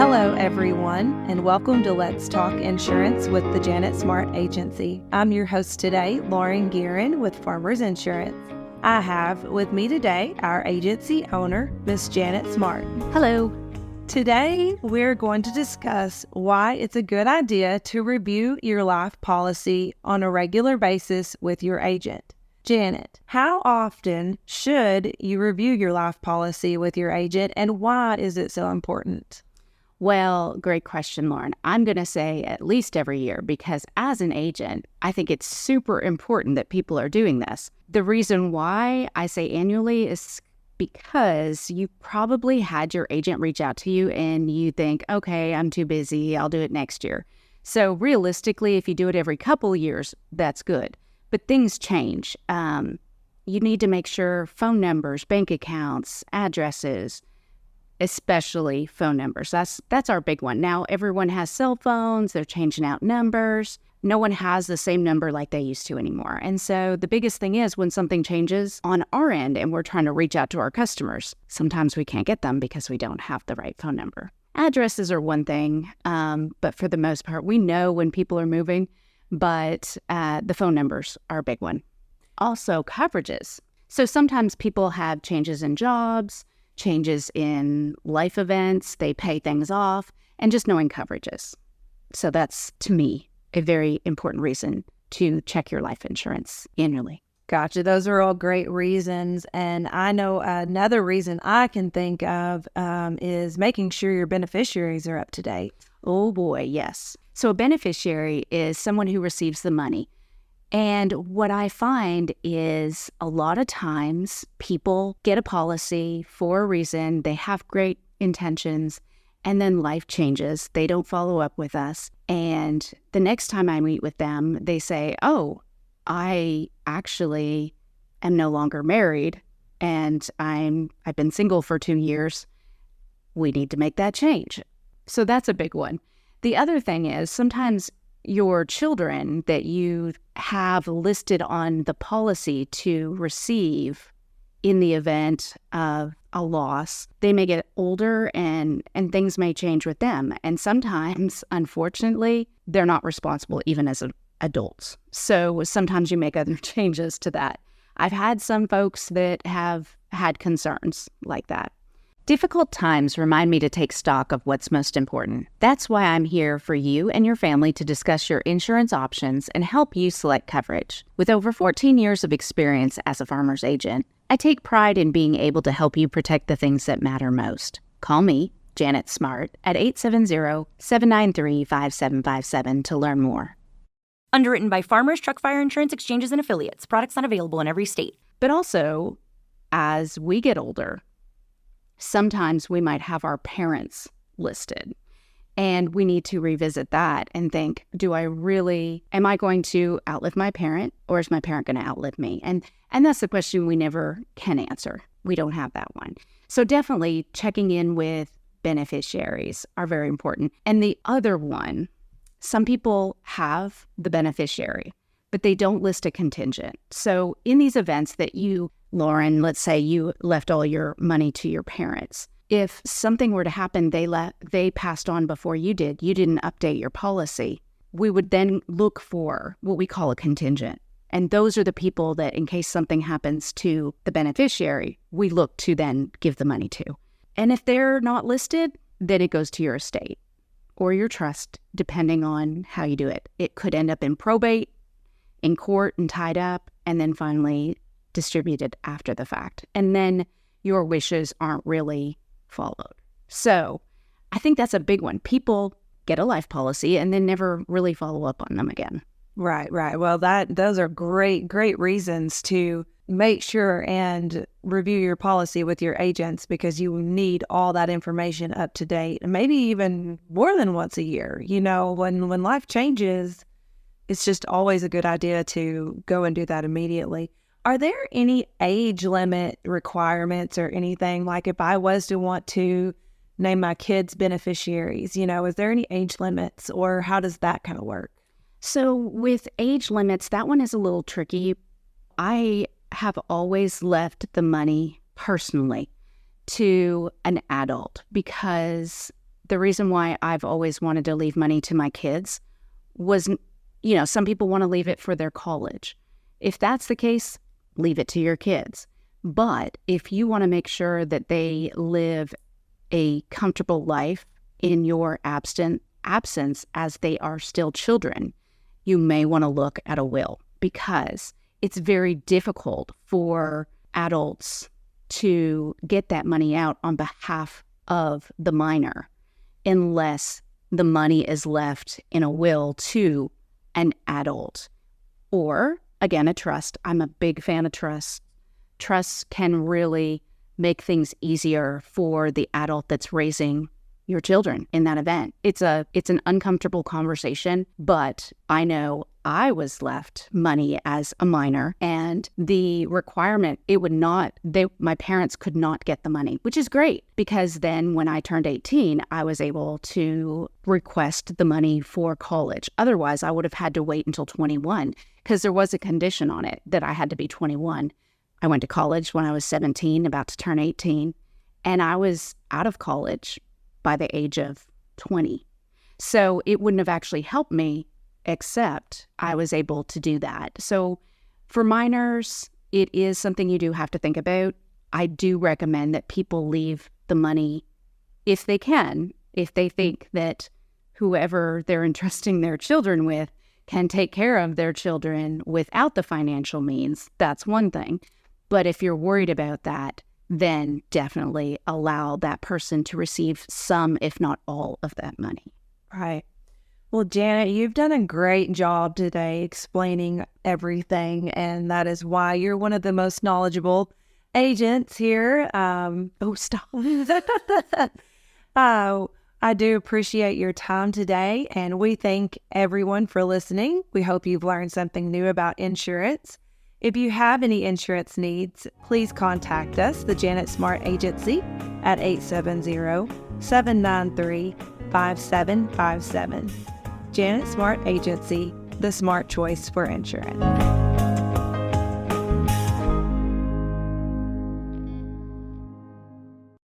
Hello, everyone, and welcome to Let's Talk Insurance with the Janet Smart Agency. I'm your host today, Lauren Guerin with Farmers Insurance. I have with me today our agency owner, Miss Janet Smart. Hello. Today, we're going to discuss why it's a good idea to review your life policy on a regular basis with your agent. Janet, how often should you review your life policy with your agent, and why is it so important? Well, great question, Lauren. I'm going to say at least every year because as an agent, I think it's super important that people are doing this. The reason why I say annually is because you probably had your agent reach out to you and you think, okay, I'm too busy, I'll do it next year. So realistically, if you do it every couple of years, that's good. But things change. You need to make sure phone numbers, bank accounts, addresses, especially phone numbers. That's our big one. Now, everyone has cell phones. They're changing out numbers. No one has the same number like they used to anymore. And so the biggest thing is when something changes on our end and we're trying to reach out to our customers, sometimes we can't get them because we don't have the right phone number. Addresses are one thing, but for the most part, we know when people are moving, but the phone numbers are a big one. Also, coverages. So sometimes people have changes in jobs, changes in life events, they pay things off, and just knowing coverages. So that's, to me, a very important reason to check your life insurance annually. Gotcha. Those are all great reasons. And I know another reason I can think of is making sure your beneficiaries are up to date. Oh boy, yes. So a beneficiary is someone who receives the money. And what I find is a lot of times people get a policy for a reason, they have great intentions, and then life changes. They don't follow up with us. And the next time I meet with them, they say, oh, I actually am no longer married and I've been single for 2 years. We need to make that change. So that's a big one. The other thing is sometimes your children that you have listed on the policy to receive in the event of a loss, they may get older and things may change with them. And sometimes, unfortunately, they're not responsible even as adults. So sometimes you make other changes to that. I've had some folks that have had concerns like that. Difficult times remind me to take stock of what's most important. That's why I'm here for you and your family to discuss your insurance options and help you select coverage. With over 14 years of experience as a farmer's agent, I take pride in being able to help you protect the things that matter most. Call me, Janet Smart, at 870-793-5757 to learn more. Underwritten by Farmers Truck Fire Insurance Exchanges and Affiliates. Products not available in every state. But also, as we get older, sometimes we might have our parents listed and we need to revisit that and think, am I going to outlive my parent or is my parent going to outlive me? And that's the question we never can answer. We don't have that one. So definitely checking in with beneficiaries are very important. And the other one, some people have the beneficiary, but they don't list a contingent. So in these events that you, Lauren, let's say you left all your money to your parents. If something were to happen, they passed on before you did, you didn't update your policy, we would then look for what we call a contingent. And those are the people that in case something happens to the beneficiary, we look to then give the money to. And if they're not listed, then it goes to your estate or your trust, depending on how you do it. It could end up in probate, in court and tied up, and then finally distributed after the fact. And then your wishes aren't really followed. So I think that's a big one. People get a life policy and then never really follow up on them again. Right. Well, those are great reasons to make sure and review your policy with your agents because you need all that information up to date and maybe even more than once a year. You know, when life changes, it's just always a good idea to go and do that immediately. Are there any age limit requirements or anything? Like if I was to want to name my kids beneficiaries, is there any age limits or how does that kind of work? So with age limits, that one is a little tricky. I have always left the money personally to an adult because the reason why I've always wanted to leave money to my kids was, some people want to leave it for their college. If that's the case, leave it to your kids. But if you want to make sure that they live a comfortable life in your absence as they are still children, you may want to look at a will, because it's very difficult for adults to get that money out on behalf of the minor unless the money is left in a will to an adult or, again, a trust. I'm a big fan of trusts. Trusts can really make things easier for the adult that's raising your children in that event. It's an uncomfortable conversation, but I know I was left money as a minor, and the requirement, my parents could not get the money, which is great, because then when I turned 18, I was able to request the money for college. Otherwise, I would have had to wait until 21, because there was a condition on it that I had to be 21. I went to college when I was 17, about to turn 18, and I was out of college by the age of 20. So it wouldn't have actually helped me, except I was able to do that. So for minors, it is something you do have to think about. I do recommend that people leave the money if they can, if they think that whoever they're entrusting their children with can take care of their children without the financial means. That's one thing. But if you're worried about that, then definitely allow that person to receive some, if not all, of that money. Right. Well, Janet, you've done a great job today explaining everything, and that is why you're one of the most knowledgeable agents here. Stop. I do appreciate your time today, and we thank everyone for listening. We hope you've learned something new about insurance. If you have any insurance needs, please contact us, the Janet Smart Agency, at 870-793-5757. Janet Smart Agency, the smart choice for insurance.